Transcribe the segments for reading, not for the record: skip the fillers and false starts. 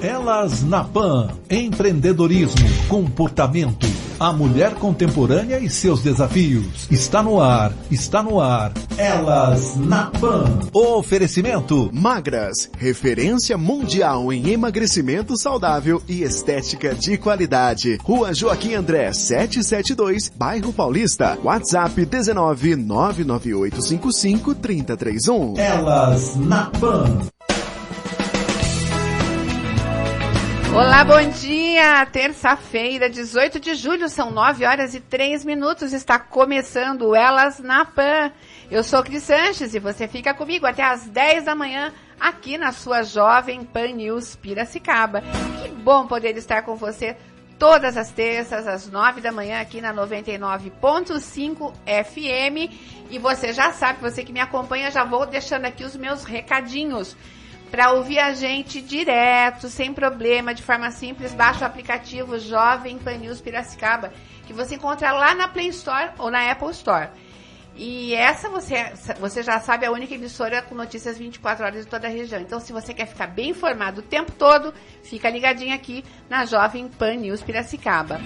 Elas na Pan. Empreendedorismo, comportamento, a mulher contemporânea e seus desafios. Está no ar. Elas na Pan. Oferecimento Magras, referência mundial em emagrecimento saudável e estética de qualidade. Rua Joaquim André, 772, Bairro Paulista. WhatsApp 19998553031. Elas na Pan. Olá, bom dia! Terça-feira, 18 de julho, são 9h03. Está começando o Elas na Pan. Eu sou Cris Sanches e você fica comigo até às 10 da manhã aqui na sua Jovem Pan News Piracicaba. Que bom poder estar com você todas as terças, às 9 da manhã, aqui na 99.5 FM. E você já sabe, você que me acompanha, já vou deixando aqui os meus recadinhos. Para ouvir a gente direto, sem problema, de forma simples, baixa o aplicativo Jovem Pan News Piracicaba, que você encontra lá na Play Store ou na Apple Store. E essa, você já sabe, é a única emissora com notícias 24 horas de toda a região. Então, se você quer ficar bem informado o tempo todo, fica ligadinho aqui na Jovem Pan News Piracicaba.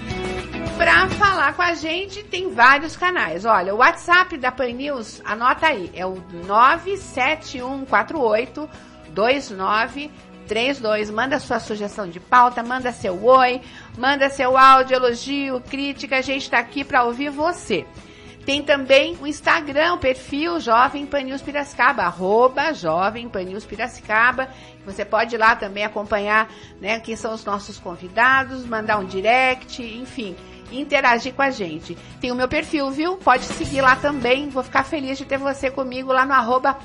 Para falar com a gente, tem vários canais. Olha, o WhatsApp da Pan News, anota aí, é o 971482932. Manda sua sugestão de pauta, manda seu oi, manda seu áudio, elogio, crítica. A gente está aqui para ouvir você. Tem também o Instagram, o perfil Jovem Pan News Piracicaba, @Jovem Pan News Piracicaba. Você pode ir lá também acompanhar, né, quem são os nossos convidados, mandar um direct, enfim, interagir com a gente. Tem o meu perfil, viu? Pode seguir lá também. Vou ficar feliz de ter você comigo lá no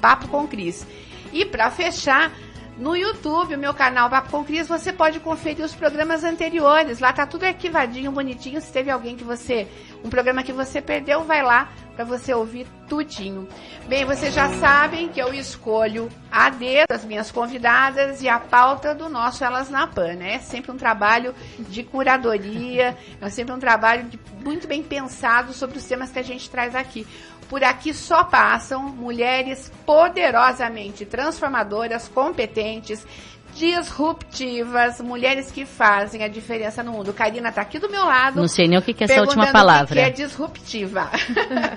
@Papo com Cris. E para fechar, no YouTube, o meu canal Papo com Cris, você pode conferir os programas anteriores. Lá tá tudo arquivadinho, bonitinho. Se teve um programa que você perdeu, vai lá para você ouvir tudinho. Bem, vocês já sabem que eu escolho a dedo as minhas convidadas e a pauta do nosso Elas na Pan, né? É sempre um trabalho de curadoria, é sempre um trabalho muito bem pensado sobre os temas que a gente traz aqui. Por aqui só passam mulheres poderosamente transformadoras, competentes, disruptivas, mulheres que fazem a diferença no mundo. Karina está aqui do meu lado. Não sei nem o que é essa última palavra. O que é disruptiva?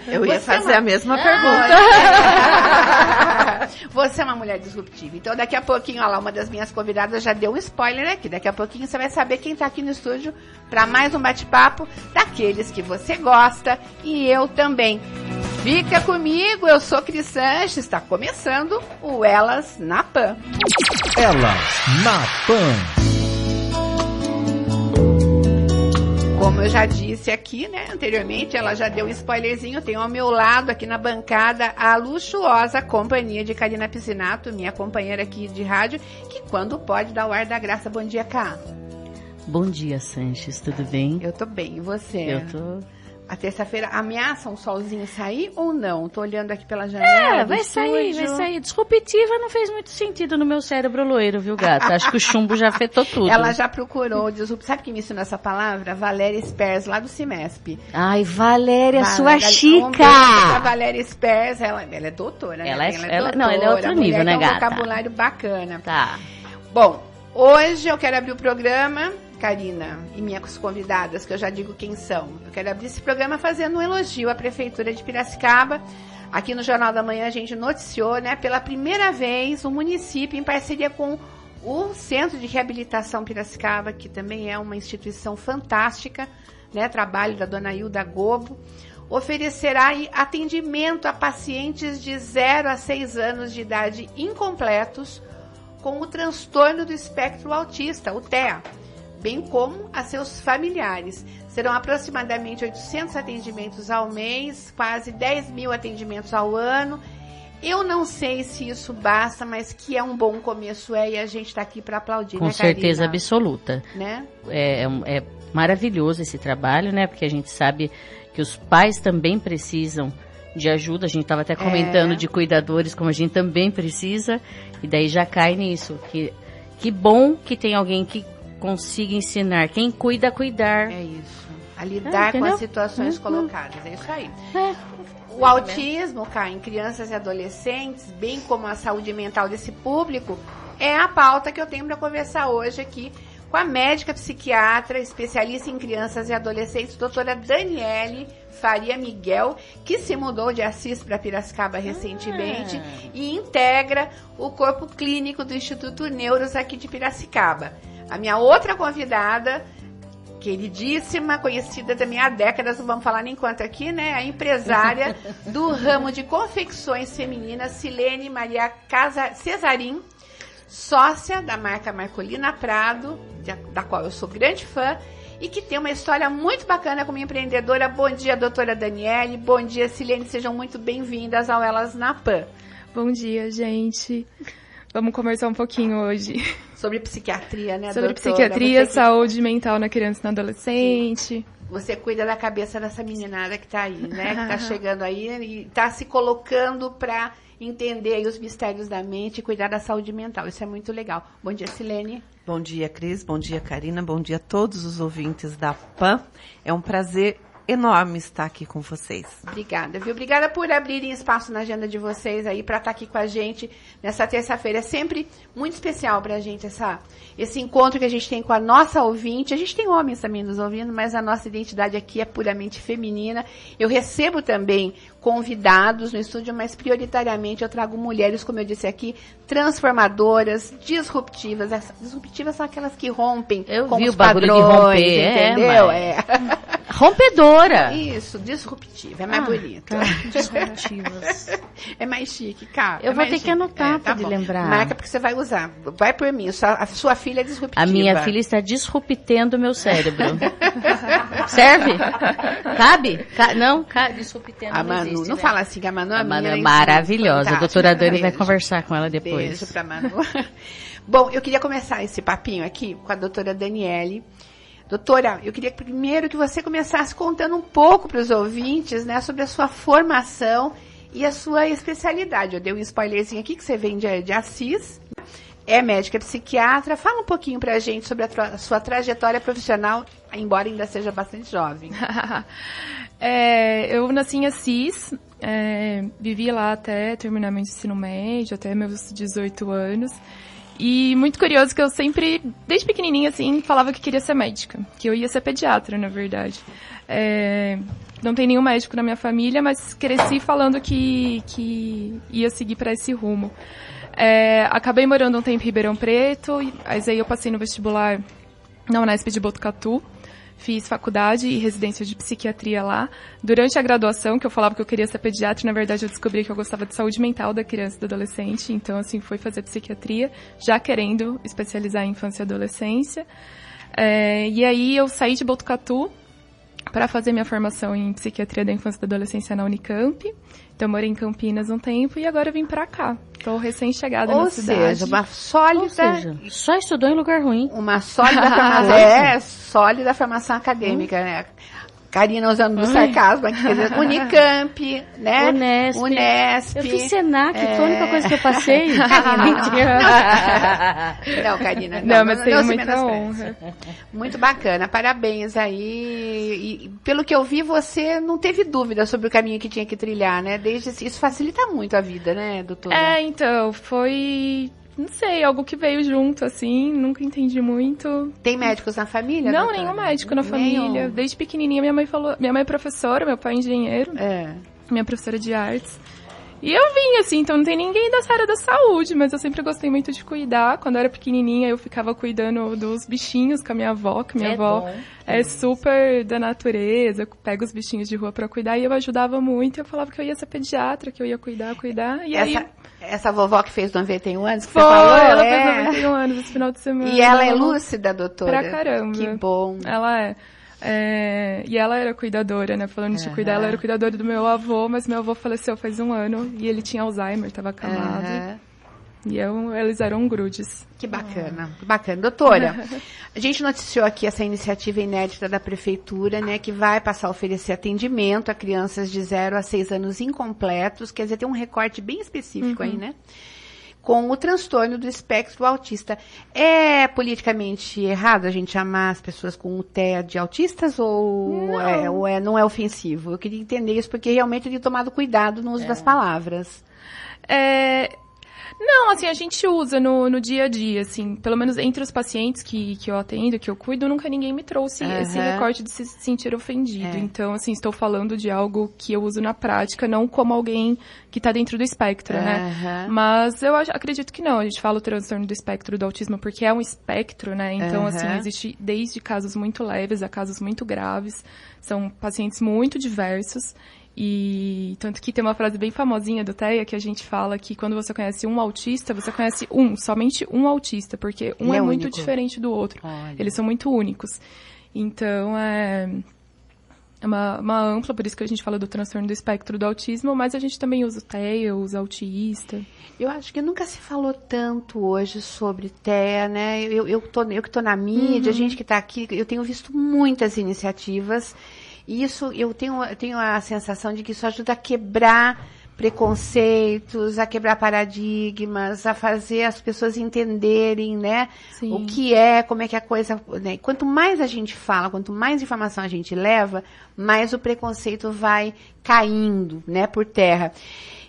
Eu ia fazer a mesma pergunta. Você é uma mulher disruptiva. Então, daqui a pouquinho, olha lá, uma das minhas convidadas já deu um spoiler aqui. Daqui a pouquinho você vai saber quem está aqui no estúdio para mais um bate-papo daqueles que você gosta e eu também. Fica comigo, eu sou Cris Sanches, está começando o Elas na Pan. Elas na Pan. Como eu já disse aqui, né, anteriormente, ela já deu um spoilerzinho. Tenho ao meu lado aqui na bancada a luxuosa companhia de Karina Piscinato, minha companheira aqui de rádio, que quando pode dá o ar da graça. Bom dia, Cá. Bom dia, Sanches, tudo bem? Eu tô bem, e você? Eu tô... A terça-feira ameaça um solzinho sair ou não? Tô olhando aqui pela janela. Vai sair. Disruptiva não fez muito sentido no meu cérebro loiro, viu, gata? Acho que o chumbo já afetou tudo. Ela já procurou disruptiva. Sabe quem me ensinou essa palavra? Valéria Spers, lá do CIMESP. Ai, Valéria, sua chica! A Valéria Spers, ela é doutora, né? Ela é outro nível, né, gata? Tem um vocabulário bacana. Tá. Bom, hoje eu quero abrir o programa... Karina e minhas convidadas, que eu já digo quem são. Eu quero abrir esse programa fazendo um elogio à Prefeitura de Piracicaba. Aqui no Jornal da Manhã a gente noticiou, né, pela primeira vez, o município, em parceria com o Centro de Reabilitação Piracicaba, que também é uma instituição fantástica, né, trabalho da dona Hilda Gobo, oferecerá atendimento a pacientes de 0 a 6 anos de idade incompletos com o transtorno do espectro autista, o TEA, bem como a seus familiares. Serão aproximadamente 800 atendimentos ao mês, quase 10 mil atendimentos ao ano. Eu não sei se isso basta, mas que é um bom começo, e a gente está aqui para aplaudir, com né, Karina? certeza absoluta. Né? É maravilhoso esse trabalho, né? Porque a gente sabe que os pais também precisam de ajuda. A gente estava até comentando de cuidadores, como a gente também precisa, e daí já cai nisso. Que bom que tem alguém que consiga ensinar quem cuida a cuidar. É isso. A lidar com as situações colocadas. É isso aí. O autismo, Cá, em crianças e adolescentes, bem como a saúde mental desse público, é a pauta que eu tenho para conversar hoje aqui com a médica psiquiatra, especialista em crianças e adolescentes, doutora Daniele Faria Miguel, que se mudou de Assis para Piracicaba recentemente e integra o corpo clínico do Instituto Neuros aqui de Piracicaba. A minha outra convidada, queridíssima, conhecida também há décadas, não vamos falar nem quanto aqui, né? A empresária do ramo de confecções femininas, Silene Maria Cesarim, sócia da marca Marcolina Prado, da qual eu sou grande fã, e que tem uma história muito bacana como empreendedora. Bom dia, doutora Daniele. Bom dia, Silene. Sejam muito bem-vindas ao Elas na Pan. Bom dia, gente. Vamos conversar um pouquinho hoje. Sobre psiquiatria, né, sobre doutora? Psiquiatria, saúde mental na criança e na adolescente. Sim. Você cuida da cabeça dessa meninada que tá aí, né? Que tá chegando aí e tá se colocando para entender aí os mistérios da mente e cuidar da saúde mental. Isso é muito legal. Bom dia, Silene. Bom dia, Cris. Bom dia, Karina. Bom dia a todos os ouvintes da PAN. É um prazer enorme estar aqui com vocês. Obrigada, viu? Obrigada por abrirem espaço na agenda de vocês aí para estar aqui com a gente nessa terça-feira. É sempre muito especial para a gente esse encontro que a gente tem com a nossa ouvinte. A gente tem homens também nos ouvindo, mas a nossa identidade aqui é puramente feminina. Eu recebo também convidados no estúdio, mas prioritariamente eu trago mulheres, como eu disse aqui, transformadoras, disruptivas. As disruptivas são aquelas que rompem com os padrões, entendeu? Rompedora. Isso, disruptiva, é mais bonito. Tá. Disruptivas. É mais chique, cara. Eu vou ter que anotar para lembrar. Marca porque você vai usar. Vai por mim, a sua filha é disruptiva. A minha filha está disruptando o meu cérebro. Serve? Cabe? Não, disruptando a Manu, existe, não né? fala assim, que a Manu é maravilhosa. A doutora Dani vai conversar com ela depois. Beijo pra Manu. Bom, eu queria começar esse papinho aqui com a doutora Daniele. Doutora, eu queria primeiro que você começasse contando um pouco para os ouvintes, né, sobre a sua formação e a sua especialidade. Eu dei um spoilerzinho aqui que você vem de Assis, é médica psiquiatra. Fala um pouquinho para a gente sobre a sua trajetória profissional, embora ainda seja bastante jovem. Eu nasci em Assis, vivi lá até terminar meu ensino médio, até meus 18 anos. E muito curioso que eu sempre, desde pequenininha, assim, falava que queria ser médica. Que eu ia ser pediatra, na verdade. Não tem nenhum médico na minha família, mas cresci falando que ia seguir para esse rumo. Acabei morando um tempo em Ribeirão Preto, mas aí eu passei no vestibular na Unesp de Botucatu. Fiz faculdade e residência de psiquiatria lá. Durante a graduação, que eu falava que eu queria ser pediatra, na verdade eu descobri que eu gostava de saúde mental da criança e do adolescente. Então, assim, fui fazer psiquiatria, já querendo especializar em infância e adolescência. E aí eu saí de Botucatu para fazer minha formação em psiquiatria da infância e da adolescência na Unicamp. Então, eu morei em Campinas um tempo e agora eu vim pra cá. Estou recém-chegada na cidade. Ou seja, uma sólida... só estudou em lugar ruim. Uma sólida formação... sólida formação acadêmica, né? Karina usando o sarcasmo aqui, Unicamp, né? Unesp. Eu fiz Senac, foi a única coisa que eu passei. Não, Karina. Não, mas tenho muita honra. Muito bacana, parabéns aí. E pelo que eu vi, você não teve dúvida sobre o caminho que tinha que trilhar, né? Isso facilita muito a vida, né, doutora? Então, foi... Não sei, algo que veio junto, assim, nunca entendi muito. Tem médicos na família? Não, nenhum médico na família. Desde pequenininha, minha mãe é professora, meu pai é engenheiro. Minha professora de artes. E eu vim, assim, então não tem ninguém dessa área da saúde, mas eu sempre gostei muito de cuidar. Quando eu era pequenininha, eu ficava cuidando dos bichinhos com a minha avó, que minha avó é super da natureza, pega os bichinhos de rua pra cuidar, e eu ajudava muito. Eu falava que eu ia ser pediatra, que eu ia cuidar. E essa vovó que fez 91 anos, que você falou? Ela fez 91 anos esse final de semana. E ela é lúcida, doutora? Pra caramba. Que bom. Ela é. E ela era cuidadora, né? Falando de cuidar, ela era cuidadora do meu avô, mas meu avô faleceu faz 1 ano e ele tinha Alzheimer, estava acamado. E eles eram grudes. Que bacana, que bacana. Doutora, a gente noticiou aqui essa iniciativa inédita da Prefeitura, né? Que vai passar a oferecer atendimento a crianças de 0 a 6 anos incompletos, quer dizer, tem um recorte bem específico aí, né? Com o transtorno do espectro autista. É politicamente errado a gente chamar as pessoas com o TEA de autistas ou não é ofensivo? Eu queria entender isso, porque realmente eu tenho tomado cuidado no uso das palavras. Não, assim, a gente usa no dia a dia, assim, pelo menos entre os pacientes que eu atendo, que eu cuido, nunca ninguém me trouxe esse recorte de se sentir ofendido. Então, assim, estou falando de algo que eu uso na prática, não como alguém que está dentro do espectro, né? Mas eu acredito que não. A gente fala o transtorno do espectro do autismo porque é um espectro, né? Então, assim, existe desde casos muito leves a casos muito graves. São pacientes muito diversos. E tanto que tem uma frase bem famosinha do TEA que a gente fala que quando você conhece um autista, você conhece somente um autista, porque um é muito diferente do outro. Olha. Eles são muito únicos. Então, é uma ampla, por isso que a gente fala do transtorno do espectro do autismo, mas a gente também usa o TEA, usa autista. Eu acho que nunca se falou tanto hoje sobre TEA, né? Eu que tô na mídia, a gente que está aqui, eu tenho visto muitas iniciativas. E isso, eu tenho a sensação de que isso ajuda a quebrar preconceitos, a quebrar paradigmas, a fazer as pessoas entenderem, né? Sim. O que é, como é que a coisa... Né? Quanto mais a gente fala, quanto mais informação a gente leva, mais o preconceito vai caindo, né, por terra.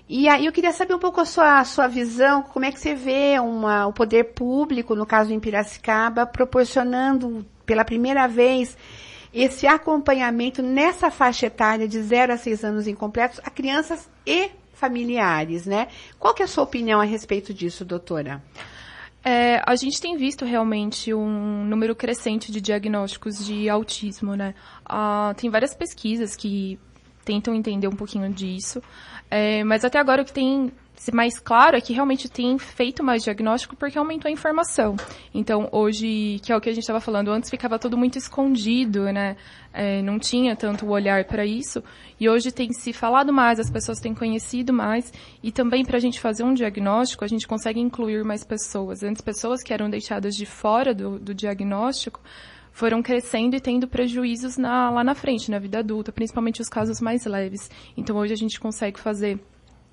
E aí eu queria saber um pouco a sua visão, como é que você vê o poder público, no caso em Piracicaba, proporcionando pela primeira vez esse acompanhamento nessa faixa etária de 0 a 6 anos incompletos a crianças e familiares, né? Qual que é a sua opinião a respeito disso, doutora? A gente tem visto realmente um número crescente de diagnósticos de autismo, né? Tem várias pesquisas que tentam entender um pouquinho disso, mas até agora o que tem mais claro é que realmente tem feito mais diagnóstico porque aumentou a informação. Então, hoje, que é o que a gente estava falando, antes ficava tudo muito escondido, né? Não tinha tanto o olhar para isso. E hoje tem se falado mais, as pessoas têm conhecido mais. E também, para a gente fazer um diagnóstico, a gente consegue incluir mais pessoas. Antes, pessoas que eram deixadas de fora do diagnóstico foram crescendo e tendo prejuízos lá na frente, na vida adulta, principalmente os casos mais leves. Então, hoje a gente consegue fazer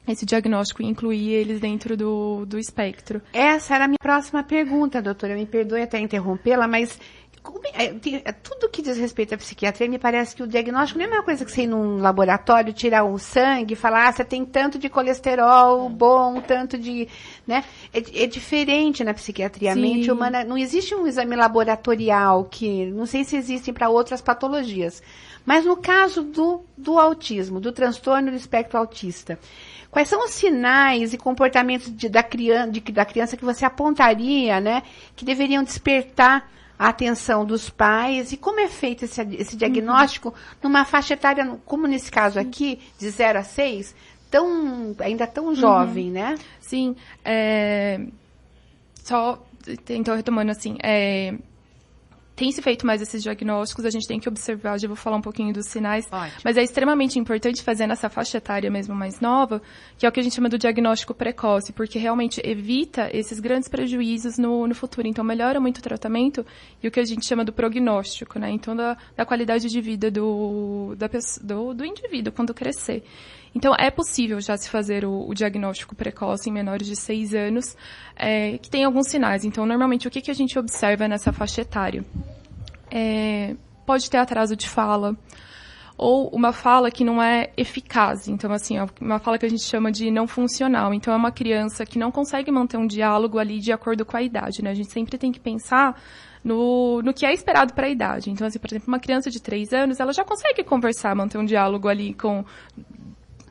esse diagnóstico e incluir eles dentro do espectro. Essa era a minha próxima pergunta, doutora. Me perdoe até interrompê-la, mas tudo que diz respeito à psiquiatria, me parece que o diagnóstico não é uma coisa que você ir num laboratório, tirar um sangue e falar, você tem tanto de colesterol bom, tanto de... né? É diferente na psiquiatria. A mente humana, não existe um exame laboratorial que, não sei se existem para outras patologias, mas no caso do autismo, do transtorno do espectro autista, quais são os sinais e comportamentos da criança que você apontaria, né, que deveriam despertar a atenção dos pais? E como é feito esse diagnóstico numa faixa etária, como nesse caso aqui, de 0 a 6, ainda tão jovem, né? Sim. Então, retomando assim, tem se feito mais esses diagnósticos, a gente tem que observar, já vou falar um pouquinho dos sinais, ótimo, mas é extremamente importante fazer nessa faixa etária mesmo mais nova, que é o que a gente chama do diagnóstico precoce, porque realmente evita esses grandes prejuízos no futuro. Então, melhora muito o tratamento e o que a gente chama do prognóstico, né? Então, da qualidade de vida do indivíduo quando crescer. Então, é possível já se fazer o diagnóstico precoce em menores de 6 anos, que tem alguns sinais. Então, normalmente, o que a gente observa nessa faixa etária? Pode ter atraso de fala, ou uma fala que não é eficaz. Então, assim, uma fala que a gente chama de não funcional. Então, é uma criança que não consegue manter um diálogo ali de acordo com a idade, né? A gente sempre tem que pensar no que é esperado para a idade. Então, assim, por exemplo, uma criança de 3 anos, ela já consegue conversar, manter um diálogo ali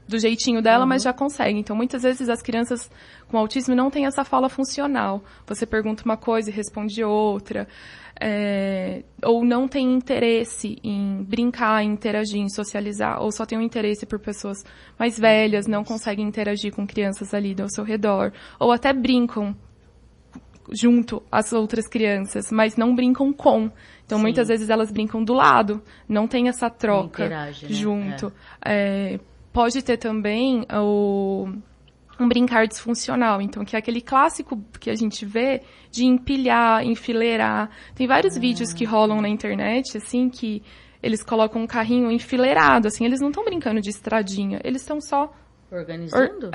do jeitinho dela, mas já consegue. Então, muitas vezes as crianças com autismo não têm essa fala funcional. Você pergunta uma coisa e responde outra. Ou não tem interesse em brincar, em interagir, em socializar, ou só tem um interesse por pessoas mais velhas, não conseguem interagir com crianças ali ao seu redor. Ou até brincam junto às outras crianças, mas não brincam com. Então, muitas vezes elas brincam do lado, não tem essa troca junto. Pode ter também um brincar disfuncional, então, que é aquele clássico que a gente vê de empilhar, enfileirar. Tem vários vídeos que rolam na internet, assim, que eles colocam um carrinho enfileirado, assim, eles não estão brincando de estradinha, eles estão só... Organizando?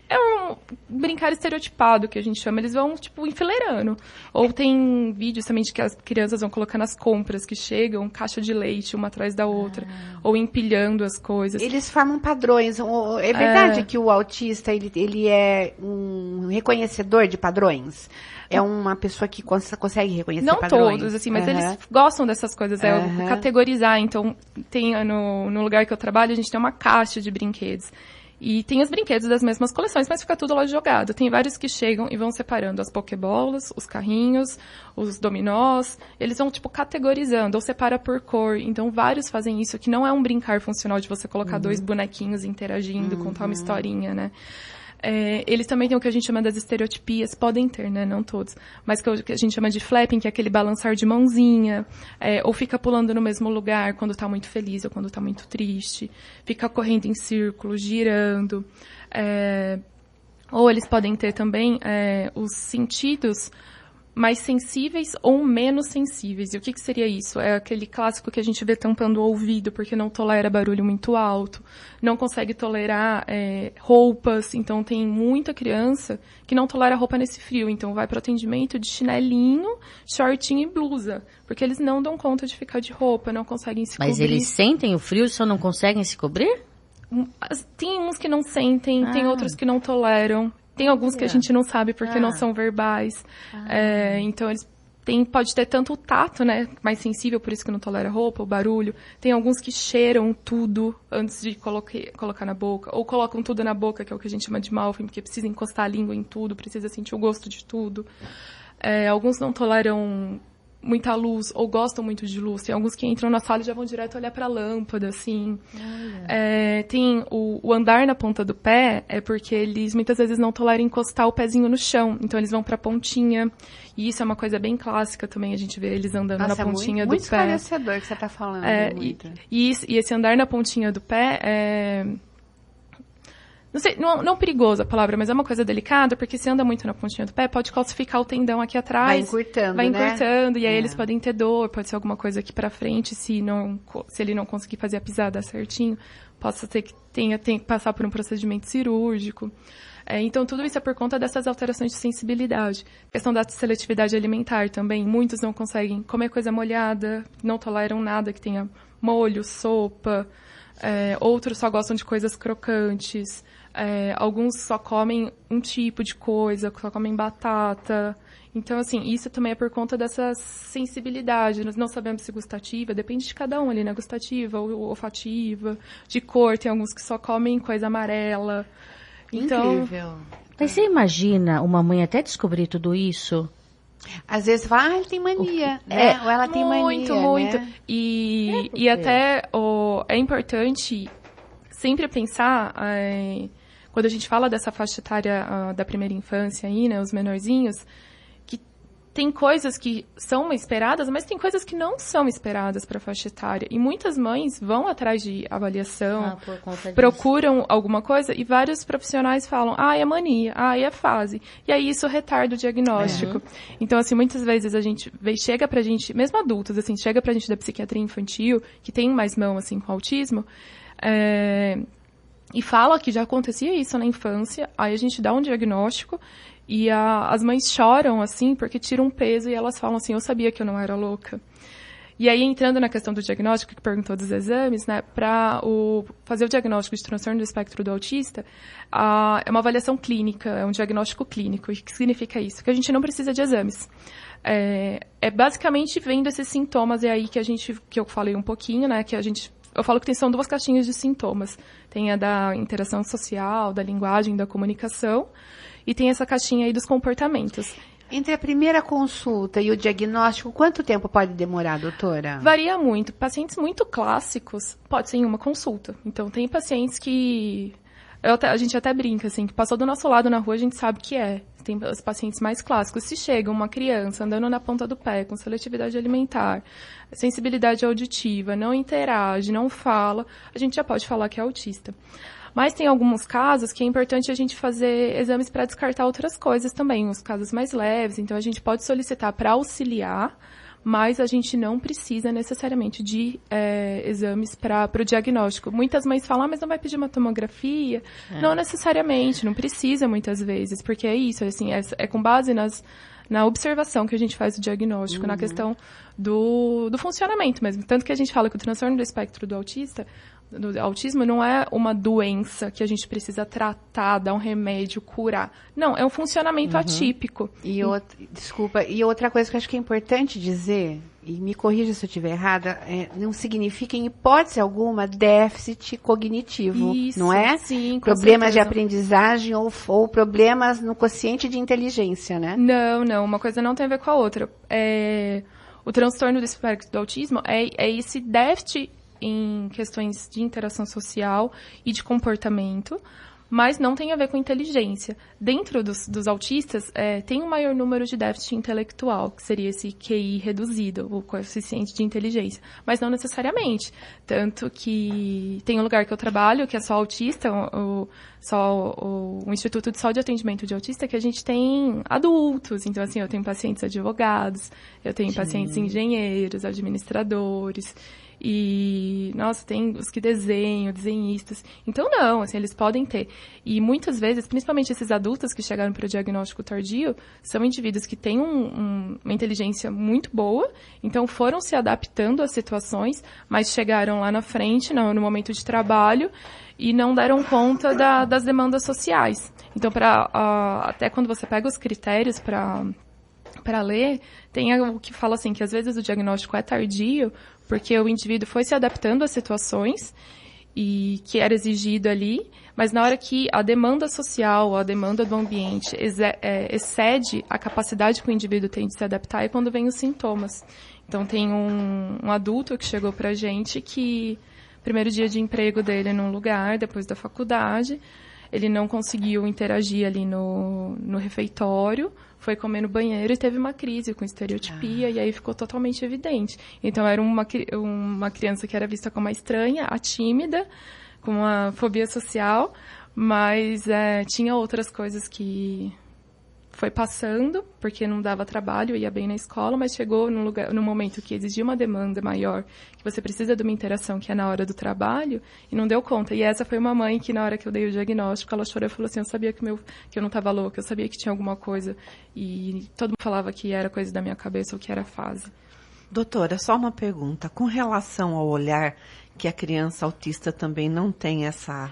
É um brincar estereotipado, que a gente chama. Eles vão, tipo, enfileirando. Ou tem vídeos também de que as crianças vão colocando as compras que chegam, caixa de leite, uma atrás da outra. Ou empilhando as coisas. Eles formam padrões. É verdade que o autista, ele é um reconhecedor de padrões? É uma pessoa que consegue reconhecer não padrões? Não todos, assim, mas eles gostam dessas coisas. Categorizar. Então, tem no lugar que eu trabalho, a gente tem uma caixa de brinquedos. E tem os brinquedos das mesmas coleções, mas fica tudo lá jogado. Tem vários que chegam e vão separando as pokebolas, os carrinhos, os dominós. Eles vão, tipo, categorizando, ou separa por cor. Então, vários fazem isso, que não é um brincar funcional de você colocar dois bonequinhos interagindo, contar uma historinha, né? Eles também têm o que a gente chama das estereotipias, podem ter, né? Não todos. Mas que a gente chama de flapping, que é aquele balançar de mãozinha, ou fica pulando no mesmo lugar quando tá muito feliz ou quando tá muito triste, fica correndo em círculo, girando. Ou eles podem ter também os sentidos mais sensíveis ou menos sensíveis. E o que seria isso? É aquele clássico que a gente vê tampando o ouvido porque não tolera barulho muito alto, não consegue tolerar roupas. Então, tem muita criança que não tolera roupa nesse frio. Então, vai para o atendimento de chinelinho, shortinho e blusa. Porque eles não dão conta de ficar de roupa, não conseguem se cobrir. Mas eles sentem o frio e só não conseguem se cobrir? Tem uns que não sentem, tem outros que não toleram. Tem alguns que a gente não sabe porque não são verbais. Então, eles pode ter tanto o tato, né? Mais sensível, por isso que não tolera roupa, o barulho. Tem alguns que cheiram tudo antes de colocar na boca. Ou colocam tudo na boca, que é o que a gente chama de Malfin, porque precisa encostar a língua em tudo, precisa sentir o gosto de tudo. Alguns não toleram muita luz, ou gostam muito de luz. Tem alguns que entram na sala e já vão direto olhar para a lâmpada, assim. Tem o andar na ponta do pé, porque eles muitas vezes não toleram encostar o pezinho no chão. Então, eles vão para a pontinha. E isso é uma coisa bem clássica também, a gente vê eles andando na pontinha do pé. Muito esclarecedor que você está falando. E esse andar na pontinha do pé não sei, não perigoso a palavra, mas é uma coisa delicada, porque se anda muito na pontinha do pé, pode calcificar o tendão aqui atrás. Vai encurtando, e aí eles podem ter dor, pode ser alguma coisa aqui pra frente, se ele não conseguir fazer a pisada certinho, possa ser que tenha que passar por um procedimento cirúrgico. Então, tudo isso é por conta dessas alterações de sensibilidade. A questão da seletividade alimentar também. Muitos não conseguem comer coisa molhada, não toleram nada que tenha molho, sopa. Outros só gostam de coisas crocantes. Alguns só comem um tipo de coisa, só comem batata. Então, assim, isso também é por conta dessa sensibilidade. Nós não sabemos se gustativa, depende de cada um ali, né? Gustativa ou olfativa, de cor. Tem alguns que só comem coisa amarela. Então, incrível. Mas você imagina uma mãe até descobrir tudo isso? Às vezes fala, ele tem mania, né? Ou ela tem mania, muito. Né? E até é importante sempre pensar, quando a gente fala dessa faixa etária da primeira infância aí, né, os menorzinhos, que tem coisas que são esperadas, mas tem coisas que não são esperadas para a faixa etária. E muitas mães vão atrás de avaliação, procuram alguma coisa, e vários profissionais falam, é mania, é fase. E aí isso retarda o diagnóstico. Então, assim, muitas vezes a gente chega pra gente, mesmo adultos, assim, chega pra gente da psiquiatria infantil, que tem mais mão, assim, com autismo, e fala que já acontecia isso na infância, aí a gente dá um diagnóstico, e as mães choram, assim, porque tiram um peso e elas falam assim, eu sabia que eu não era louca. E aí, entrando na questão do diagnóstico, que perguntou dos exames, né, para fazer o diagnóstico de transtorno do espectro do autista, é uma avaliação clínica, é um diagnóstico clínico. E o que significa isso? Que a gente não precisa de exames. Basicamente vendo esses sintomas, é aí que eu falei um pouquinho, né, que eu falo que são 2 caixinhas de sintomas. Tem a da interação social, da linguagem, da comunicação, e tem essa caixinha aí dos comportamentos. Entre a primeira consulta e o diagnóstico, quanto tempo pode demorar, doutora? Varia muito. Pacientes muito clássicos, pode ser em uma consulta. Então, tem pacientes que... a gente até brinca, assim, que passou do nosso lado na rua, a gente sabe que é. Tem os pacientes mais clássicos. Se chega uma criança andando na ponta do pé, com seletividade alimentar, sensibilidade auditiva, não interage, não fala, a gente já pode falar que é autista. Mas tem alguns casos que é importante a gente fazer exames para descartar outras coisas também, os casos mais leves. Então, a gente pode solicitar para auxiliar, mas a gente não precisa necessariamente de exames para o diagnóstico. Muitas mães falam, mas não vai pedir uma tomografia? Não necessariamente, não precisa muitas vezes, porque é isso, assim, é com base na observação que a gente faz do diagnóstico, na questão do funcionamento mesmo. Tanto que a gente fala que o transtorno do espectro do autismo não é uma doença que a gente precisa tratar, dar um remédio, curar. Não, é um funcionamento atípico. E outra coisa que eu acho que é importante dizer, e me corrija se eu estiver errada, não significa em hipótese alguma déficit cognitivo, Isso, não é? Sim, com problemas de certeza. aprendizagem ou problemas no quociente de inteligência, né? Não, uma coisa não tem a ver com a outra. O transtorno do espectro do autismo é esse déficit em questões de interação social e de comportamento, mas não tem a ver com inteligência. Dentro dos autistas, tem um maior número de déficit intelectual, que seria esse QI reduzido, o coeficiente de inteligência, mas não necessariamente. Tanto que tem um lugar que eu trabalho, que é só autista, o Instituto de Saúde e Atendimento de Autista, que a gente tem adultos. Então, assim, eu tenho pacientes advogados, eu tenho pacientes engenheiros, administradores. E, nossa, tem os que desenham, desenhistas. Então, não, assim, eles podem ter. E muitas vezes, principalmente esses adultos que chegaram para o diagnóstico tardio, são indivíduos que têm uma inteligência muito boa, então foram se adaptando às situações, mas chegaram lá na frente, no momento de trabalho, e não deram conta das demandas sociais. Então, até quando você pega os critérios para ler, tem o que fala assim, que às vezes o diagnóstico é tardio, porque o indivíduo foi se adaptando às situações e que era exigido ali, mas na hora que a demanda social, a demanda do ambiente excede a capacidade que o indivíduo tem de se adaptar, é quando vem os sintomas. Então, tem um adulto que chegou pra gente que, primeiro dia de emprego dele num lugar, depois da faculdade, ele não conseguiu interagir ali no refeitório, foi comer no banheiro e teve uma crise com estereotipia, e aí ficou totalmente evidente. Então, era uma criança que era vista como a estranha, a tímida, com uma fobia social, mas tinha outras coisas que foi passando, porque não dava trabalho, ia bem na escola, mas chegou num momento que exigia uma demanda maior, que você precisa de uma interação que é na hora do trabalho, e não deu conta. E essa foi uma mãe que, na hora que eu dei o diagnóstico, ela chorou e falou assim, eu sabia que eu não estava louca, eu sabia que tinha alguma coisa, e todo mundo falava que era coisa da minha cabeça ou que era fase. Doutora, só uma pergunta. Com relação ao olhar, que a criança autista também não tem essa...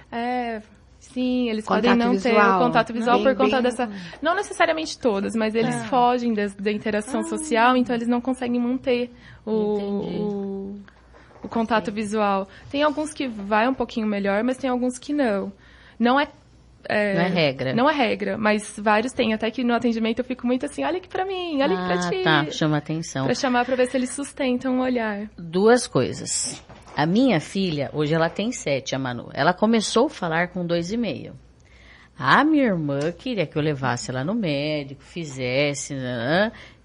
Sim, eles Contato podem não visual. ter o contato visual Bem, por conta bem... dessa... Não necessariamente todas, mas eles fogem da interação social, então eles não conseguem manter o contato visual. Tem alguns que vai um pouquinho melhor, mas tem alguns que não. Não é regra. Não é regra, mas vários têm. Até que no atendimento eu fico muito assim, olha aqui pra mim, olha aqui pra ti. Tá, chama atenção. Pra chamar, pra ver se eles sustentam o olhar. Duas coisas. A minha filha, hoje ela tem 7, a Manu. Ela começou a falar com 2,5. A minha irmã queria que eu levasse ela no médico, fizesse,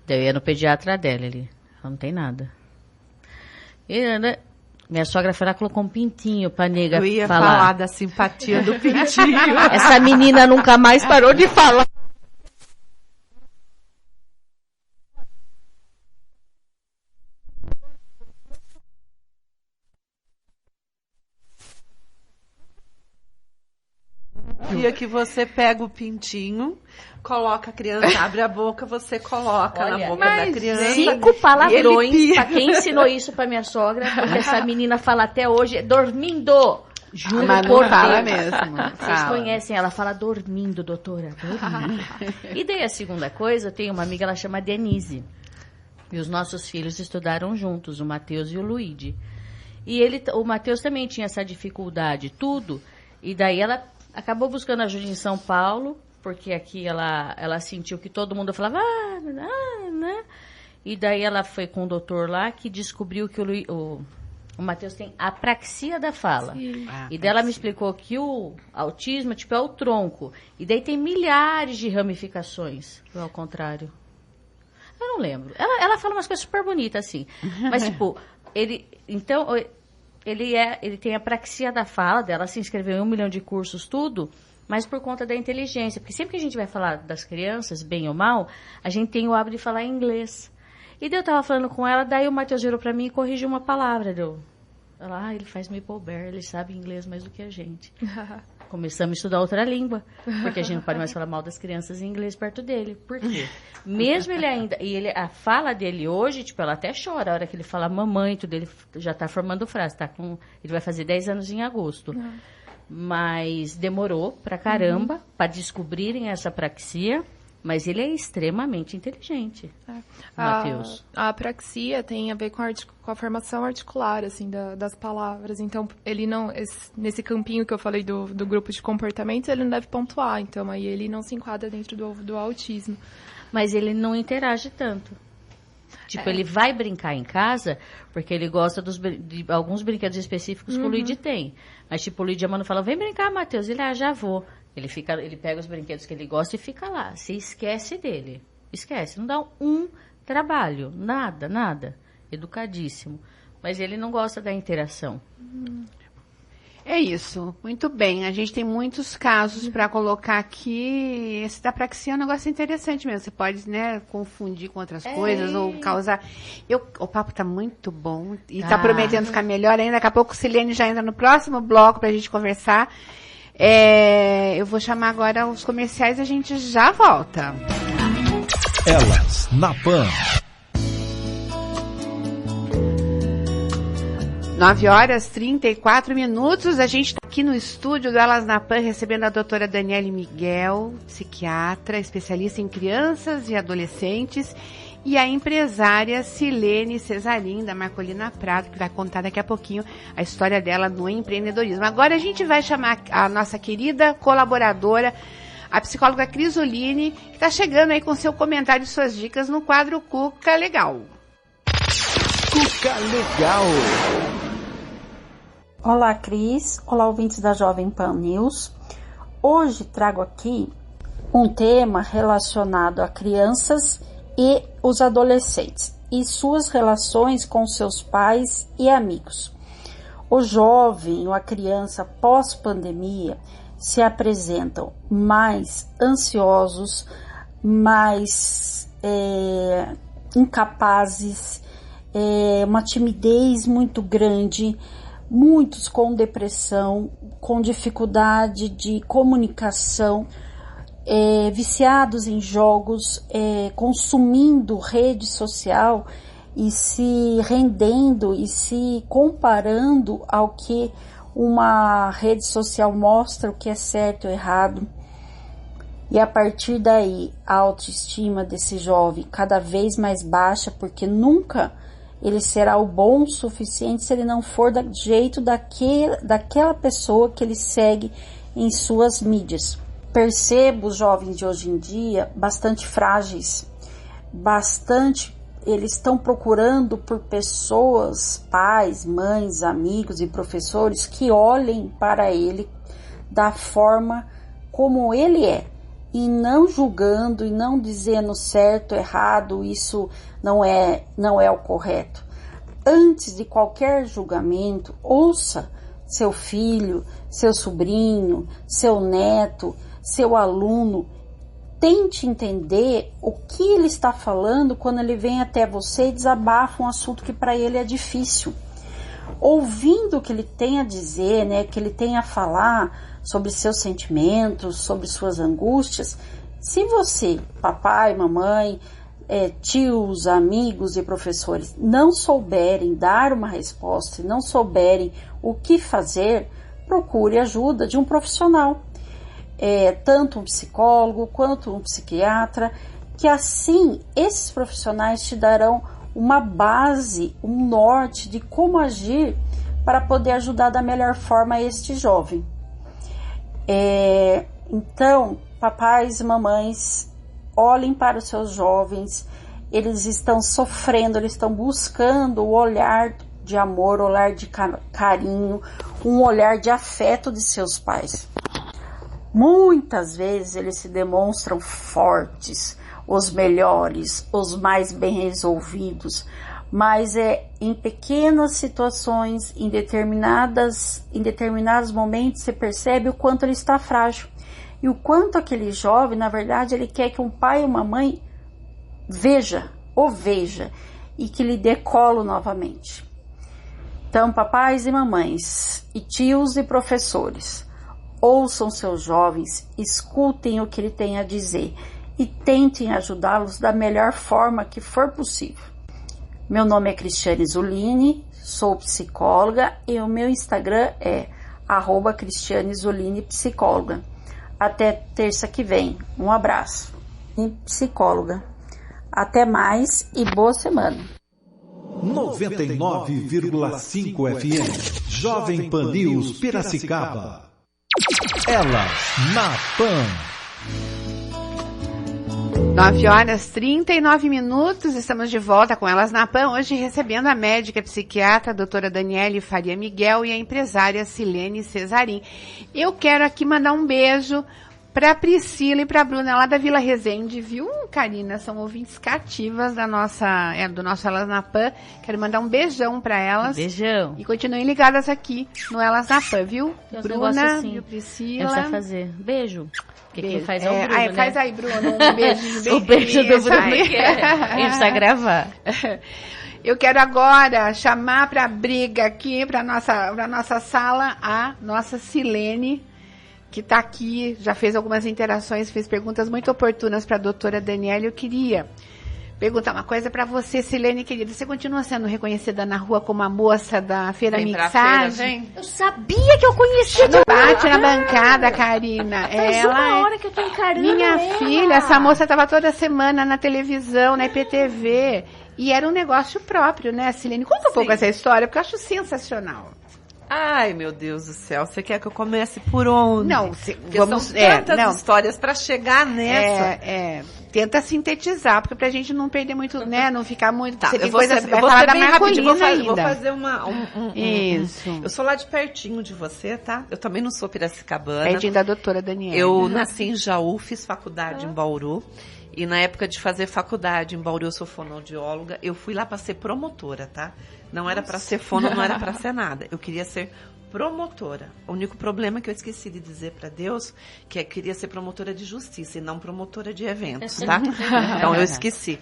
daí eu ia no pediatra dela ali. Ela não tem nada. E, minha sogra foi lá, colocou um pintinho pra nega falar. Eu ia falar da simpatia do pintinho. Essa menina nunca mais parou de falar. Dia que você pega o pintinho, coloca a criança, abre a boca, você coloca na boca da criança. 5 palavrões, pra quem ensinou isso pra minha sogra, porque essa menina fala até hoje, dormindo. Juro por fala Deus. mesmo. Vocês conhecem, ela fala dormindo, doutora, dormindo. E daí a segunda coisa, eu tenho uma amiga, ela chama Denise. E os nossos filhos estudaram juntos, o Matheus e o Luigi. E o Matheus também tinha essa dificuldade, tudo. E daí ela acabou buscando ajuda em São Paulo, porque aqui ela sentiu que todo mundo falava, né? E daí ela foi com o doutor lá, que descobriu que o Matheus tem apraxia da fala. E daí ela me explicou que o autismo, tipo, é o tronco. E daí tem milhares de ramificações, ou ao contrário. Eu não lembro. Ela fala umas coisas super bonitas, assim. Mas, tipo, ele tem apraxia da fala dela, se inscreveu em 1 milhão de cursos, tudo, mas por conta da inteligência. Porque sempre que a gente vai falar das crianças, bem ou mal, a gente tem o hábito de falar em inglês. E daí eu tava falando com ela, daí o Matheus virou pra mim e corrigiu uma palavra. Ela, ele faz maple bear, ele sabe inglês mais do que a gente. Começamos a estudar outra língua, porque a gente não pode mais falar mal das crianças em inglês perto dele. Por quê? Mesmo ele ainda... a fala dele hoje, tipo, ela até chora a hora que ele fala mamãe, tudo, ele já tá formando frase, ele vai fazer 10 anos em agosto. Mas demorou pra caramba pra descobrirem essa apraxia. Mas ele é extremamente inteligente, Matheus. A apraxia tem a ver com a formação articular, assim, das palavras. Então, ele não... nesse campinho que eu falei do grupo de comportamentos, ele não deve pontuar. Então, aí ele não se enquadra dentro do autismo. Mas ele não interage tanto. Tipo, ele vai brincar em casa, porque ele gosta de alguns brinquedos específicos que o Luigi tem. Mas, tipo, o Luigi Amano fala, vem brincar, Matheus. Ele, já vou. Ele pega os brinquedos que ele gosta e fica lá. Se esquece dele. Esquece. Não dá um trabalho. Nada. Educadíssimo. Mas ele não gosta da interação. É isso. Muito bem. A gente tem muitos casos para colocar aqui. Esse da apraxia é um negócio interessante mesmo. Você pode, né, confundir com outras coisas ou causar... O papo tá muito bom. E tá prometendo ficar melhor ainda. Daqui a pouco o Silene já entra no próximo bloco pra gente conversar. Eu vou chamar agora os comerciais e a gente já volta. Elas na Pan. 9h34. A gente está aqui no estúdio do Elas na Pan recebendo a doutora Daniele Miguel, psiquiatra, especialista em crianças e adolescentes, e a empresária Silene Cesarim, da Marcolina Prado, que vai contar daqui a pouquinho a história dela no empreendedorismo. Agora a gente vai chamar a nossa querida colaboradora, a psicóloga Crisoline, que está chegando aí com seu comentário e suas dicas no quadro Cuca Legal. Cuca Legal. Olá, Cris. Olá, ouvintes da Jovem Pan News. Hoje trago aqui um tema relacionado a crianças e os adolescentes e suas relações com seus pais e amigos. O jovem ou a criança pós-pandemia se apresentam mais ansiosos, mais incapazes, uma timidez muito grande, muitos com depressão, com dificuldade de comunicação, viciados em jogos, consumindo rede social e se rendendo e se comparando ao que uma rede social mostra, o que é certo ou errado. E a partir daí, a autoestima desse jovem cada vez mais baixa, porque nunca ele será o bom o suficiente se ele não for do jeito daquela pessoa que ele segue em suas mídias. Percebo os jovens de hoje em dia bastante frágeis, eles estão procurando por pessoas, pais, mães, amigos e professores que olhem para ele da forma como ele é, e não julgando e não dizendo certo, errado, isso não é o correto. Antes de qualquer julgamento, ouça seu filho, seu sobrinho, seu neto, seu aluno. Tente entender o que ele está falando quando ele vem até você e desabafa um assunto que para ele é difícil. Ouvindo o que ele tem a dizer, né, que ele tem a falar sobre seus sentimentos, sobre suas angústias, se você, papai, mamãe, tios, amigos e professores, não souberem dar uma resposta e não souberem o que fazer, procure ajuda de um profissional. Tanto um psicólogo quanto um psiquiatra, que assim esses profissionais te darão uma base, um norte de como agir para poder ajudar da melhor forma este jovem. Então, papais e mamães, olhem para os seus jovens, eles estão sofrendo, eles estão buscando o olhar de amor, o olhar de carinho, um olhar de afeto de seus pais. Muitas vezes eles se demonstram fortes, os melhores, os mais bem resolvidos, mas em pequenas situações, em determinados momentos, você percebe o quanto ele está frágil. E o quanto aquele jovem, na verdade, ele quer que um pai e uma mãe veja o veja e que lhe dê colo novamente. Então, papais e mamães, e tios e professores, ouçam seus jovens, escutem o que ele tem a dizer e tentem ajudá-los da melhor forma que for possível. Meu nome é Cristiane Zulini, sou psicóloga e o meu Instagram é @CristianeZuliniPsicóloga. Até terça que vem. Um abraço. Psicóloga. Até mais e boa semana. 99,5 FM. Jovem Pan News Piracicaba. Elas na Pan. 9h39, estamos de volta com Elas na Pan, hoje recebendo a médica psiquiatra, a doutora Daniele Faria Miguel e a empresária Silene Cesarim. Eu quero aqui mandar um beijo para Priscila e para Bruna lá da Vila Resende, viu, Karina? São ouvintes cativas do nosso Elas na Pan. Quero mandar um beijão para elas. Beijão. E continuem ligadas aqui no Elas na Pan, viu? Bruna, viu, Priscila. Eu sei fazer. Beijo. Porque quem faz é o Bruno, né? Faz aí, Bruno, um beijinho. O beijo do Bruno que ele precisa gravar. Eu quero agora chamar para a briga aqui, para nossa sala, a nossa Silene, que está aqui, já fez algumas interações, fez perguntas muito oportunas para a doutora Daniela. Eu queria perguntar uma coisa para você, Silene, querida. Você continua sendo reconhecida na rua como a moça da Feira Mixagem? Eu sabia que eu conhecia de bate na bancada, Karina. Faz uma hora que eu tô encarando minha filha, essa moça estava toda semana na televisão, na IPTV. E era um negócio próprio, né, Silene? Conta um pouco essa história, porque eu acho sensacional. Ai, meu Deus do céu, você quer que eu comece por onde? Não, vamos... São tantas histórias para chegar nessa. Tenta sintetizar, porque pra gente não perder muito, né, não ficar muito... Tá, você tem vou coisa, ser, vai vou falar ser da bem rapidinho, vou fazer Isso. Eu sou lá de pertinho de você, tá? Eu também não sou piracicabana. Pertinho da doutora Daniela. Eu nasci em Jaú, fiz faculdade em Bauru. E na época de fazer faculdade em Bauru, eu sou fonoaudióloga. Eu fui lá para ser promotora, tá? Não era para ser fono, não era para ser nada. Eu queria ser promotora. O único problema que eu esqueci de dizer para Deus, que eu queria ser promotora de justiça e não promotora de eventos, tá? Então eu esqueci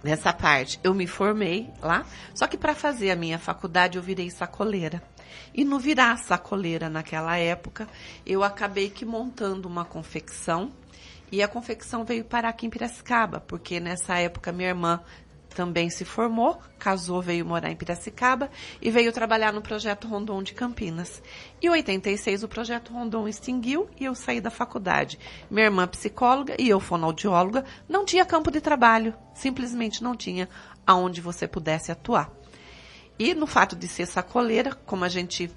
nessa parte. Eu me formei lá, só que para fazer a minha faculdade eu virei sacoleira. E no virar sacoleira naquela época, eu acabei que montando uma confecção. E a confecção veio parar aqui em Piracicaba, porque nessa época minha irmã também se formou, casou, veio morar em Piracicaba e veio trabalhar no Projeto Rondon de Campinas. Em 86 o Projeto Rondon extinguiu e eu saí da faculdade. Minha irmã psicóloga e eu fonoaudióloga, não tinha campo de trabalho, simplesmente não tinha aonde você pudesse atuar. E no fato de ser sacoleira, como a gente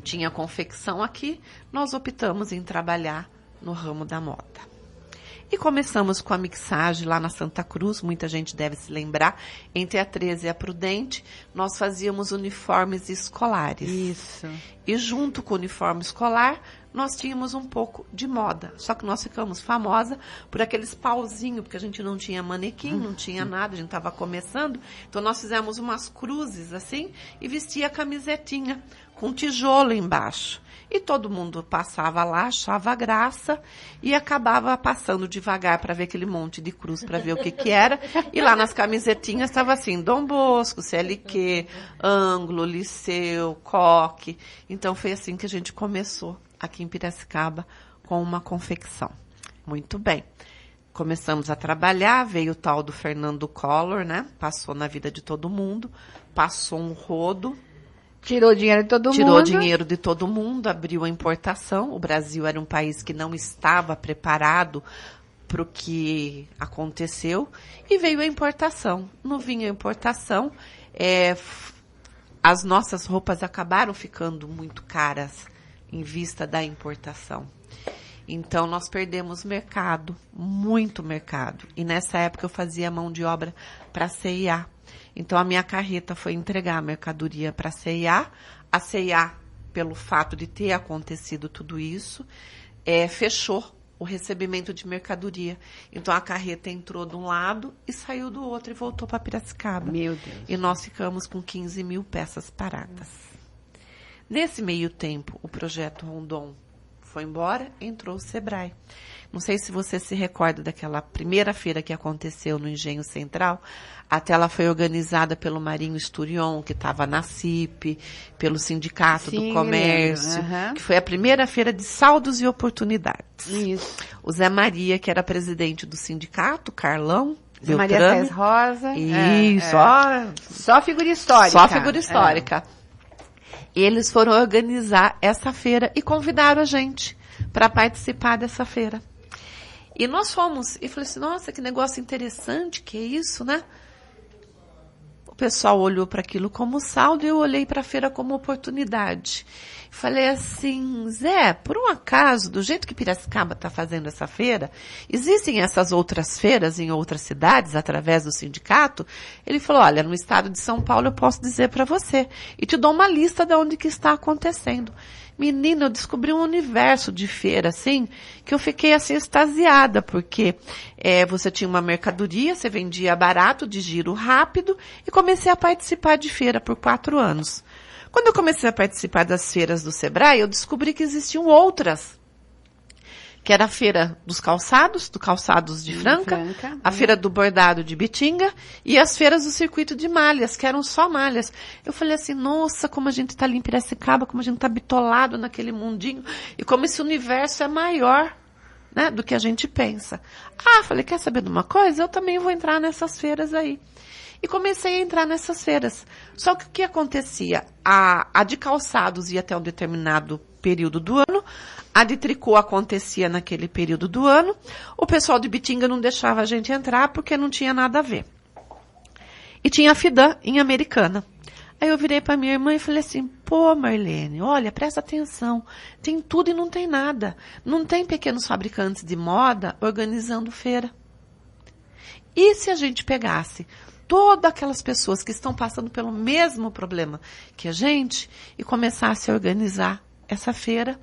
tinha confecção aqui, nós optamos em trabalhar no ramo da moda. E começamos com a mixagem lá na Santa Cruz, muita gente deve se lembrar, entre a 13 e a Prudente, nós fazíamos uniformes escolares. Isso. E junto com o uniforme escolar, nós tínhamos um pouco de moda. Só que nós ficamos famosa por aqueles pauzinhos, porque a gente não tinha manequim, não tinha nada, a gente estava começando. Então nós fizemos umas cruzes assim e vestia a camisetinha com tijolo embaixo. E todo mundo passava lá, achava graça e acabava passando devagar para ver aquele monte de cruz para ver o que era. E lá nas camisetinhas estava assim, Dom Bosco, CLQ, Ângulo, Liceu, Coque. Então foi assim que a gente começou aqui em Piracicaba com uma confecção. Muito bem. Começamos a trabalhar, veio o tal do Fernando Collor, né? Passou na vida de todo mundo, passou um rodo. Tirou dinheiro de todo mundo. Tirou dinheiro de todo mundo, abriu a importação. O Brasil era um país que não estava preparado para o que aconteceu. E veio a importação. Não vinha a importação. As nossas roupas acabaram ficando muito caras em vista da importação. Então, nós perdemos mercado, muito mercado. E nessa época eu fazia mão de obra para a CIA. Então, a minha carreta foi entregar a mercadoria para a CIA. A CIA, pelo fato de ter acontecido tudo isso, fechou o recebimento de mercadoria. Então, a carreta entrou de um lado e saiu do outro e voltou para Piracicaba. Meu Deus. E nós ficamos com 15 mil peças paradas. Nesse meio tempo, o Projeto Rondon foi embora, entrou o Sebrae. Não sei se você se recorda daquela primeira feira que aconteceu no Engenho Central. Até ela foi organizada pelo Marinho Esturion, que estava na CIP, pelo Sindicato do Comércio, que foi a primeira feira de saldos e oportunidades. Isso. O Zé Maria, que era presidente do sindicato, Carlão, Zé Maria Sais Rosa. Isso, Só figura histórica. Só figura histórica. Eles foram organizar essa feira e convidaram a gente para participar dessa feira. E nós fomos, e falei assim, nossa, que negócio interessante, que é isso, né? O pessoal olhou para aquilo como saldo e eu olhei para a feira como oportunidade. Falei assim, Zé, por um acaso, do jeito que Piracicaba está fazendo essa feira, existem essas outras feiras em outras cidades, através do sindicato? Ele falou, olha, no estado de São Paulo eu posso dizer para você, e te dou uma lista de onde que está acontecendo. Menina, eu descobri um universo de feira, assim, que eu fiquei, assim, extasiada, porque você tinha uma mercadoria, você vendia barato, de giro rápido, e comecei a participar de feira por 4 anos. Quando eu comecei a participar das feiras do Sebrae, eu descobri que existiam outras, que era a feira dos calçados, do Calçados de Franca, a feira do bordado de Bitinga e as feiras do circuito de malhas, que eram só malhas. Eu falei assim, nossa, como a gente está ali em Piracicaba, como a gente está bitolado naquele mundinho, e como esse universo é maior, né, do que a gente pensa. Falei, quer saber de uma coisa? Eu também vou entrar nessas feiras aí. E comecei a entrar nessas feiras. Só que o que acontecia? A de calçados ia até um determinado período do ano, a de tricô acontecia naquele período do ano, o pessoal de Bitinga não deixava a gente entrar porque não tinha nada a ver. E tinha a FIDAN em Americana. Aí eu virei para minha irmã e falei assim, pô, Marlene, olha, presta atenção, tem tudo e não tem nada. Não tem pequenos fabricantes de moda organizando feira. E se a gente pegasse todas aquelas pessoas que estão passando pelo mesmo problema que a gente e começasse a organizar essa feira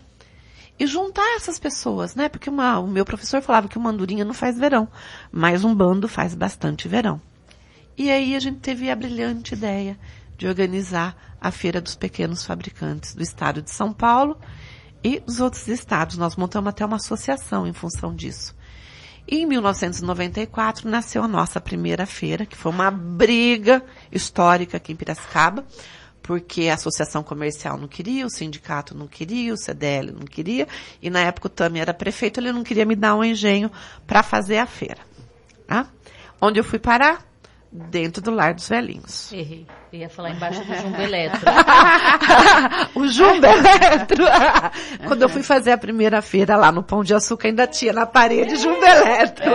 e juntar essas pessoas, né? Porque o meu professor falava que uma andorinha não faz verão, mas um bando faz bastante verão. E aí a gente teve a brilhante ideia de organizar a Feira dos Pequenos Fabricantes do estado de São Paulo e dos outros estados. Nós montamos até uma associação em função disso. E em 1994 nasceu a nossa primeira feira, que foi uma briga histórica aqui em Piracicaba, porque a associação comercial não queria, o sindicato não queria, o CDL não queria, e na época o Tami era prefeito, ele não queria me dar um engenho para fazer a feira. Tá? Onde eu fui parar? Dentro do Lar dos Velhinhos. Errei. Eu ia falar embaixo do Jumbo Eletro. O Jumbo Eletro. Quando eu fui fazer a primeira feira lá no Pão de Açúcar, ainda tinha na parede Jumbo Eletro.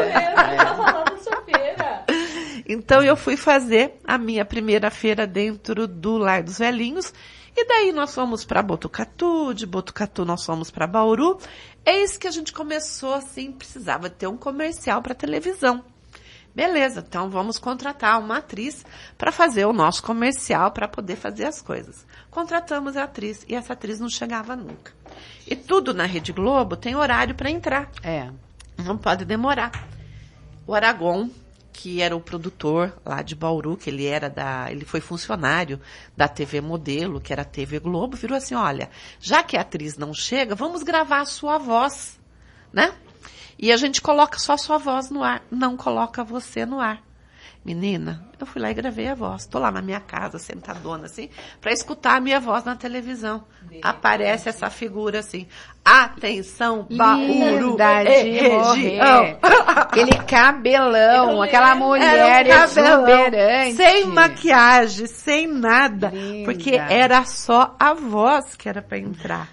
Então eu fui fazer a minha primeira feira dentro do Lar dos Velhinhos. E daí nós fomos para Botucatu, de Botucatu nós fomos para Bauru. Eis que a gente começou assim, precisava ter um comercial para televisão. Beleza, então vamos contratar uma atriz para fazer o nosso comercial, para poder fazer as coisas. Contratamos a atriz e essa atriz não chegava nunca. E tudo na Rede Globo tem horário para entrar. Não pode demorar. O Aragon, que era o produtor lá de Bauru, que ele foi funcionário da TV Modelo, que era a TV Globo, virou assim, olha, já que a atriz não chega, vamos gravar a sua voz, né? E a gente coloca só a sua voz no ar, não coloca você no ar. Menina, eu fui lá e gravei a voz. Tô lá na minha casa, sentadona assim, para escutar a minha voz na televisão. Aparece essa figura assim, atenção, Bauru, região. Aquele cabelão, aquela mulher exuberante. Sem maquiagem, sem nada. Linda. Porque era só a voz que era para entrar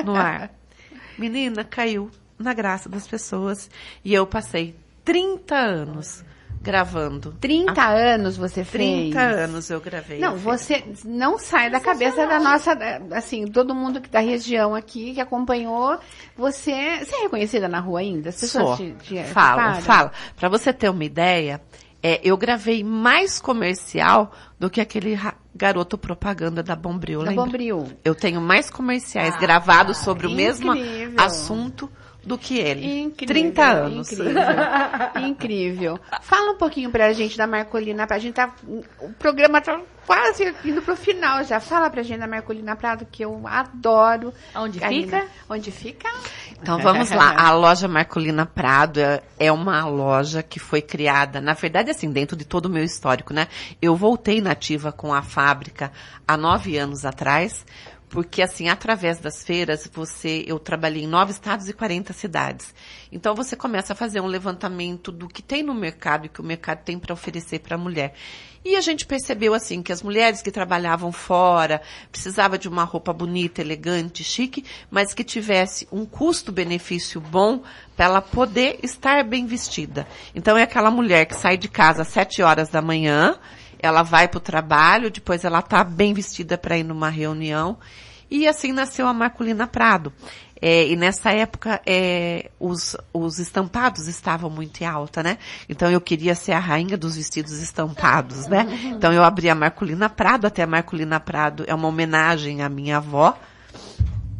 no ar. Menina, caiu na graça das pessoas. E eu passei 30 anos gravando. 30 anos você fez? 30 anos eu gravei. Não, você não sai da cabeça da nossa, assim, todo mundo da região aqui que acompanhou. Você é reconhecida na rua ainda? As pessoas te Fala. Pra você ter uma ideia, eu gravei mais comercial do que aquele garoto propaganda da Bombril, lembra? Bombril. Eu tenho mais comerciais gravados sobre o mesmo assunto do que ele. Incrível, 30 anos. Incrível. Incrível. Fala um pouquinho pra gente da Marcolina Prado. O programa tá quase indo pro final já. Fala pra gente da Marcolina Prado, que eu adoro. Onde Karina. fica? Onde fica? Então vamos lá. A loja Marcolina Prado é uma loja que foi criada, na verdade, assim, dentro de todo o meu histórico, né? Eu voltei nativa com a fábrica há 9 anos atrás. Porque, assim, através das feiras, eu trabalhei em 9 estados e 40 cidades. Então, você começa a fazer um levantamento do que tem no mercado e que o mercado tem para oferecer para a mulher. E a gente percebeu, assim, que as mulheres que trabalhavam fora precisavam de uma roupa bonita, elegante, chique, mas que tivesse um custo-benefício bom para ela poder estar bem vestida. Então, é aquela mulher que sai de casa às 7 horas da manhã, ela vai para o trabalho, depois ela está bem vestida para ir numa reunião. E assim nasceu a Marcolina Prado. E nessa época, os estampados estavam muito em alta, né? Então eu queria ser a rainha dos vestidos estampados, né? Então eu abri a Marcolina Prado, até a Marcolina Prado é uma homenagem à minha avó,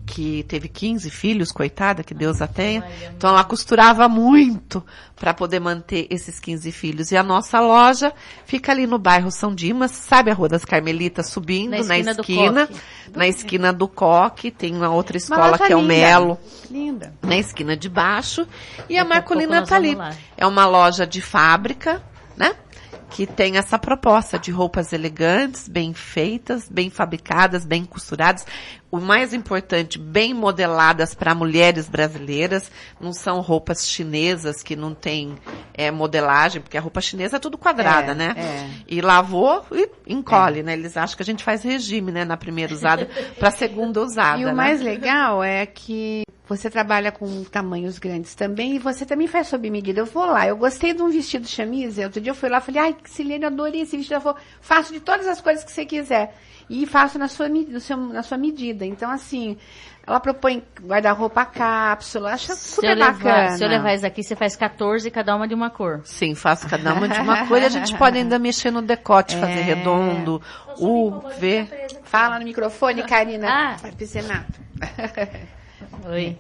que teve 15 filhos, coitada, que Deus a tenha. Então ela costurava muito para poder manter esses 15 filhos. E a nossa loja fica ali no bairro São Dimas, sabe a Rua das Carmelitas, subindo na esquina do Coque, tem uma outra escola que é o Melo, linda, na esquina de baixo. E a Marcolina tá ali. É uma loja de fábrica, né? Que tem essa proposta de roupas elegantes, bem feitas, bem fabricadas, bem costuradas. O mais importante, bem modeladas para mulheres brasileiras. Não são roupas chinesas que não tem modelagem, porque a roupa chinesa é tudo quadrada, né? E lavou e encolhe, né? Eles acham que a gente faz regime, né? Na primeira usada para a segunda usada. E o mais legal é que você trabalha com tamanhos grandes também e você também faz sob medida. Eu vou lá, eu gostei de um vestido chemise, outro dia eu fui lá e falei, ai, Silene, adorei esse vestido. Eu vou, faço de todas as cores que você quiser. E faço na sua medida. Então, assim, ela propõe guarda-roupa cápsula, acho super bacana. Se eu levar isso aqui, você faz 14, cada uma de uma cor. Sim, faço cada uma de uma cor e a gente pode ainda mexer no decote, fazer redondo, U, V. Fala no microfone, Karina. Artesanato. Oi.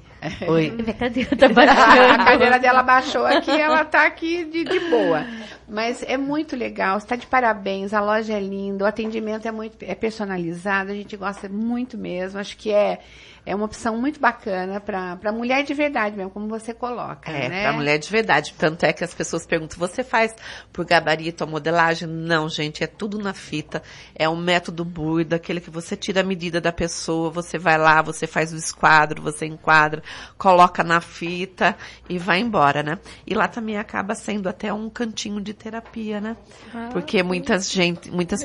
Oi. Minha cadeira tá baixando. A cadeira dela baixou aqui, ela tá aqui de boa. Mas é muito legal, está de parabéns, a loja é linda, o atendimento é personalizado, a gente gosta muito mesmo, acho que é uma opção muito bacana para mulher de verdade mesmo, como você coloca, né? Para mulher de verdade. Tanto é que as pessoas perguntam, você faz por gabarito a modelagem? Não, gente, é tudo na fita. É um método Burda, aquele que você tira a medida da pessoa, você vai lá, você faz o esquadro, você enquadra, coloca na fita e vai embora, né? E lá também acaba sendo até um cantinho de terapia, né? Porque muitas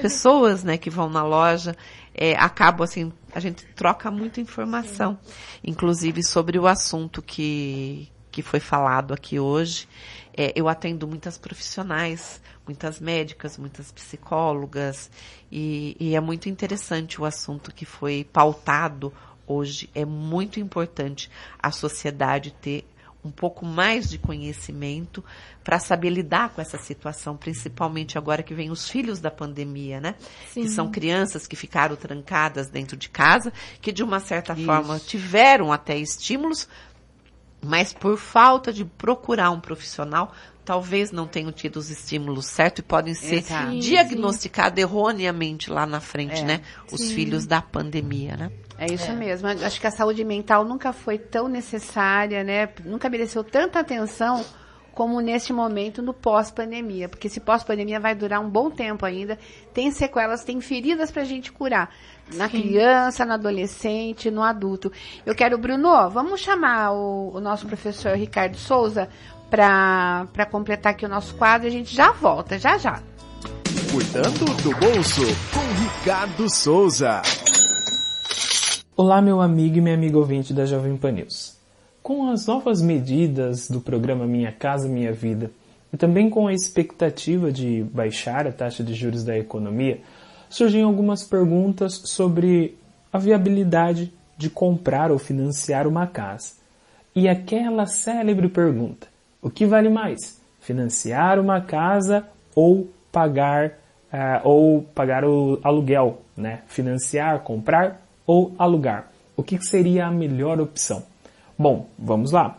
pessoas, né, que vão na loja, acabam assim, a gente troca muita informação, inclusive sobre o assunto que foi falado aqui hoje. Eu atendo muitas profissionais, muitas médicas, muitas psicólogas, e é muito interessante o assunto que foi pautado hoje. É muito importante a sociedade ter um pouco mais de conhecimento para saber lidar com essa situação, principalmente agora que vem os filhos da pandemia, né? Sim. Que são crianças que ficaram trancadas dentro de casa, que de uma certa forma tiveram até estímulos, mas por falta de procurar um profissional, talvez não tenham tido os estímulos certos e podem ser diagnosticados erroneamente lá na frente, né? Os filhos da pandemia, né? É isso mesmo. Acho que a saúde mental nunca foi tão necessária, né? Nunca mereceu tanta atenção como neste momento no pós-pandemia. Porque esse pós-pandemia vai durar um bom tempo ainda. Tem sequelas, tem feridas pra gente curar. Na criança, no adolescente, no adulto. Eu quero, Bruno, vamos chamar o nosso professor Ricardo Souza para completar aqui o nosso quadro. A gente já volta, já. Cuidando do bolso, com Ricardo Souza. Olá, meu amigo e minha amiga ouvinte da Jovem Pan News. Com as novas medidas do programa Minha Casa Minha Vida e também com a expectativa de baixar a taxa de juros da economia, surgem algumas perguntas sobre a viabilidade de comprar ou financiar uma casa. E aquela célebre pergunta: o que vale mais? Financiar uma casa ou pagar o aluguel, né? Financiar, comprar ou alugar? O que seria a melhor opção? Bom, vamos lá.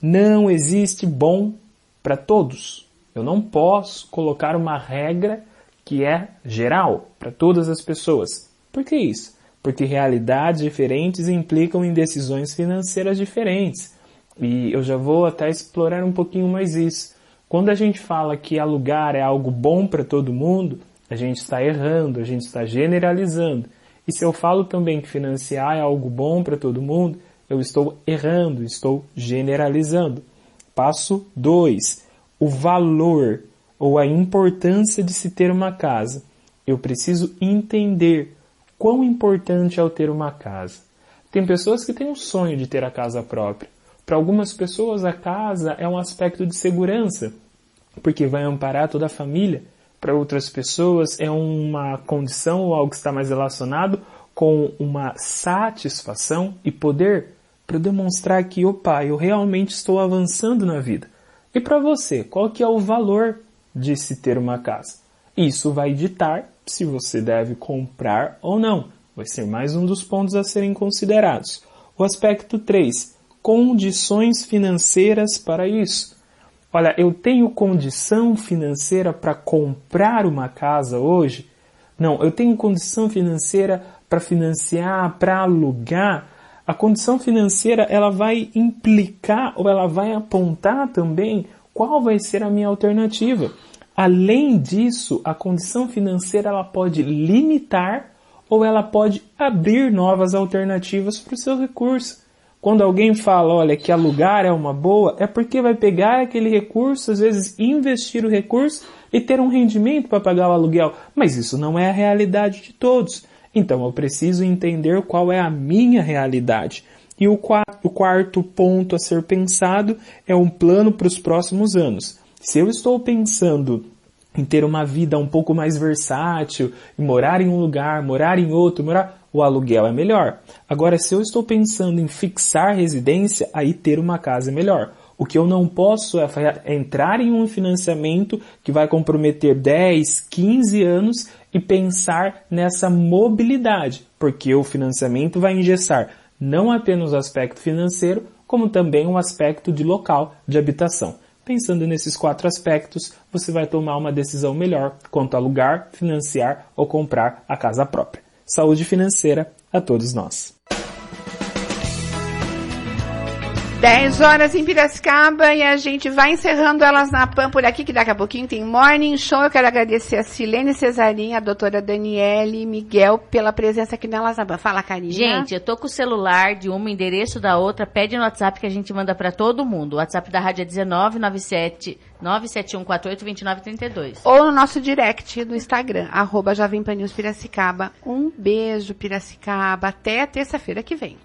Não existe bom para todos. Eu não posso colocar uma regra que é geral para todas as pessoas. Por que isso? Porque realidades diferentes implicam em decisões financeiras diferentes. E eu já vou até explorar um pouquinho mais isso. Quando a gente fala que alugar é algo bom para todo mundo, a gente está errando, a gente está generalizando. E se eu falo também que financiar é algo bom para todo mundo, eu estou errando, estou generalizando. Passo 2. O valor ou a importância de se ter uma casa. Eu preciso entender quão importante é eu ter uma casa. Tem pessoas que têm um sonho de ter a casa própria. Para algumas pessoas a casa é um aspecto de segurança, porque vai amparar toda a família. Para outras pessoas é uma condição ou algo que está mais relacionado com uma satisfação e poder para demonstrar que, eu realmente estou avançando na vida. E para você, qual que é o valor de se ter uma casa? Isso vai ditar se você deve comprar ou não. Vai ser mais um dos pontos a serem considerados. O aspecto 3, condições financeiras para isso. Olha, eu tenho condição financeira para comprar uma casa hoje? Não, eu tenho condição financeira para financiar, para alugar? A condição financeira, ela vai implicar ou ela vai apontar também qual vai ser a minha alternativa. Além disso, a condição financeira ela pode limitar ou ela pode abrir novas alternativas para o seu recurso. Quando alguém fala, olha, que alugar é uma boa, é porque vai pegar aquele recurso, às vezes investir o recurso e ter um rendimento para pagar o aluguel. Mas isso não é a realidade de todos. Então eu preciso entender qual é a minha realidade. E o quarto ponto a ser pensado é um plano para os próximos anos. Se eu estou pensando em ter uma vida um pouco mais versátil, em morar em um lugar, morar em outro, o aluguel é melhor. Agora, se eu estou pensando em fixar residência, aí ter uma casa é melhor. O que eu não posso é entrar em um financiamento que vai comprometer 10, 15 anos e pensar nessa mobilidade, porque o financiamento vai engessar não apenas o aspecto financeiro, como também o aspecto de local de habitação. Pensando nesses 4 aspectos, você vai tomar uma decisão melhor quanto a alugar, financiar ou comprar a casa própria. Saúde financeira a todos nós. 10 horas em Piracicaba e a gente vai encerrando Elas na Pan por aqui, que daqui a pouquinho tem Morning Show. Eu quero agradecer a Silene Cesarim, a doutora Daniele e Miguel pela presença aqui na Elas na Pan. Fala, Karina. Gente, eu tô com o celular de uma, endereço da outra, pede no WhatsApp que a gente manda pra todo mundo. O WhatsApp da rádio é 1997-97148-2932. Ou no nosso direct do Instagram, @JovemPanNews Piracicaba. Um beijo, Piracicaba. Até terça-feira que vem.